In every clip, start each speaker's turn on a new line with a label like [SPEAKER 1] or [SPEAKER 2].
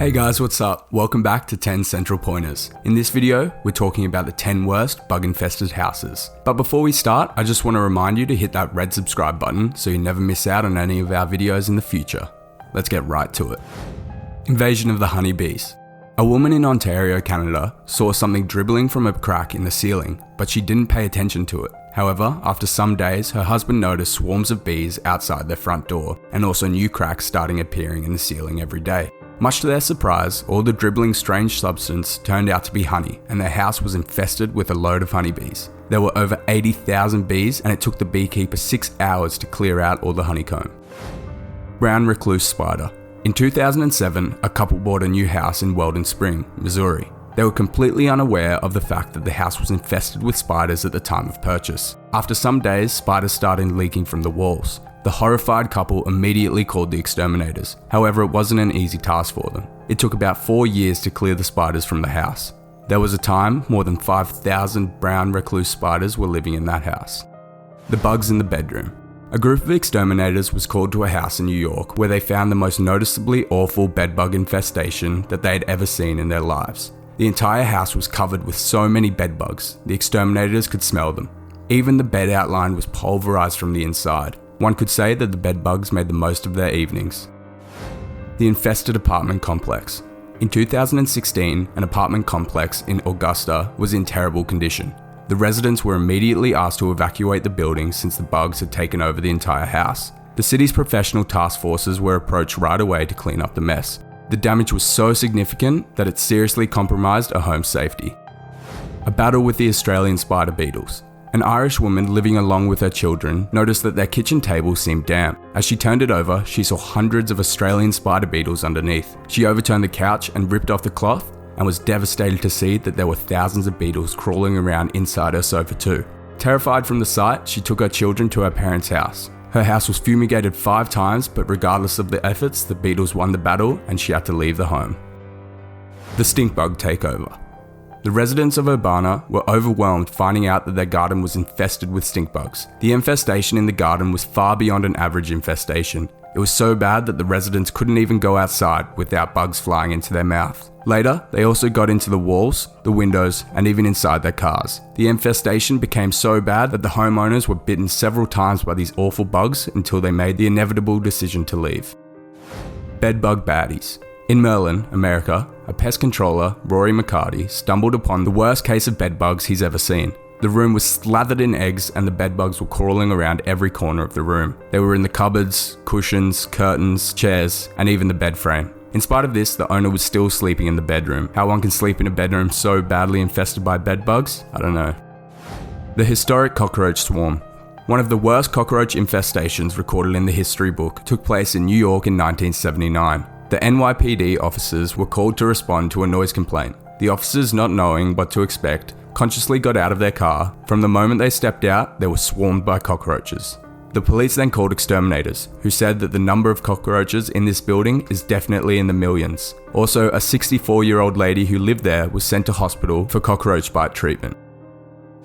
[SPEAKER 1] Hey guys, what's up? Welcome back to 10 Central Pointers. In this video, we're talking about the 10 worst bug-infested houses. But before we start, I just want to remind you to hit that red subscribe button so you never miss out on any of our videos in the future. Let's get right to it. Invasion of the honeybees. A woman in Ontario, Canada, saw something dribbling from a crack in the ceiling, but she didn't pay attention to it. However, after some days, her husband noticed swarms of bees outside their front door, and also new cracks starting appearing in the ceiling every day. Much to their surprise, all the dribbling strange substance turned out to be honey, and their house was infested with a load of honeybees. There were over 80,000 bees, and it took the beekeeper 6 hours to clear out all the honeycomb. Brown recluse spider. In 2007, a couple bought a new house in Weldon Spring, Missouri. They were completely unaware of the fact that the house was infested with spiders at the time of purchase. After some days, spiders started leaking from the walls. The horrified couple immediately called the exterminators. However, it wasn't an easy task for them. It took about 4 years to clear the spiders from the house. There was a time more than 5,000 brown recluse spiders were living in that house. The bugs in the bedroom. A group of exterminators was called to a house in New York where they found the most noticeably awful bedbug infestation that they had ever seen in their lives. The entire house was covered with so many bedbugs, the exterminators could smell them. Even the bed outline was pulverized from the inside. One could say that the bedbugs made the most of their evenings. The infested apartment complex. In 2016, an apartment complex in Augusta was in terrible condition. The residents were immediately asked to evacuate the building since the bugs had taken over the entire house. The city's professional task forces were approached right away to clean up the mess. The damage was so significant that it seriously compromised a home's safety. A battle with the Australian spider beetles. An Irish woman living along with her children noticed that their kitchen table seemed damp. As she turned it over, she saw hundreds of Australian spider beetles underneath. She overturned the couch and ripped off the cloth and was devastated to see that there were thousands of beetles crawling around inside her sofa too. Terrified from the sight, she took her children to her parents' house. Her house was fumigated 5 times, but regardless of the efforts, the beetles won the battle and she had to leave the home. The stink bug takeover. The residents of Urbana were overwhelmed finding out that their garden was infested with stink bugs. The infestation in the garden was far beyond an average infestation. It was so bad that the residents couldn't even go outside without bugs flying into their mouth. Later, they also got into the walls, the windows, and even inside their cars. The infestation became so bad that the homeowners were bitten several times by these awful bugs until they made the inevitable decision to leave. Bedbug baddies. In Merlin, America, a pest controller, Rory McCarty, stumbled upon the worst case of bedbugs he's ever seen. The room was slathered in eggs and the bedbugs were crawling around every corner of the room. They were in the cupboards, cushions, curtains, chairs, and even the bed frame. In spite of this, the owner was still sleeping in the bedroom. How one can sleep in a bedroom so badly infested by bedbugs? I don't know. The historic cockroach swarm. One of the worst cockroach infestations recorded in the history book took place in New York in 1979. The NYPD officers were called to respond to a noise complaint. The officers, not knowing what to expect, consciously got out of their car. From the moment they stepped out, they were swarmed by cockroaches. The police then called exterminators, who said that the number of cockroaches in this building is definitely in the millions. Also, a 64-year-old lady who lived there was sent to hospital for cockroach bite treatment.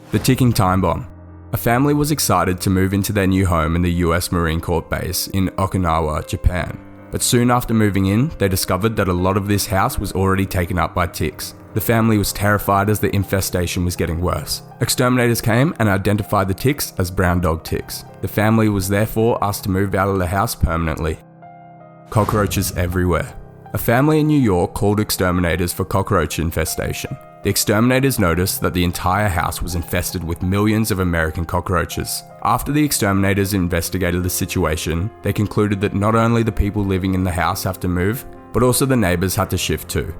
[SPEAKER 1] The ticking time bomb. A family was excited to move into their new home in the US Marine Corps base in Okinawa, Japan. But soon after moving in, they discovered that a lot of this house was already taken up by ticks. The family was terrified as the infestation was getting worse. Exterminators came and identified the ticks as brown dog ticks. The family was therefore asked to move out of the house permanently. Cockroaches everywhere. A family in New York called exterminators for cockroach infestation. The exterminators noticed that the entire house was infested with millions of American cockroaches. After the exterminators investigated the situation, they concluded that not only the people living in the house have to move, but also the neighbors had to shift too.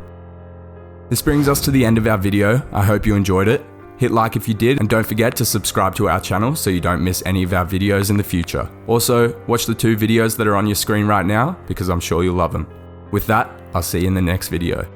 [SPEAKER 1] This brings us to the end of our video. I hope you enjoyed it. Hit like if you did, and don't forget to subscribe to our channel so you don't miss any of our videos in the future. Also, watch the 2 videos that are on your screen right now because I'm sure you'll love them. With that, I'll see you in the next video.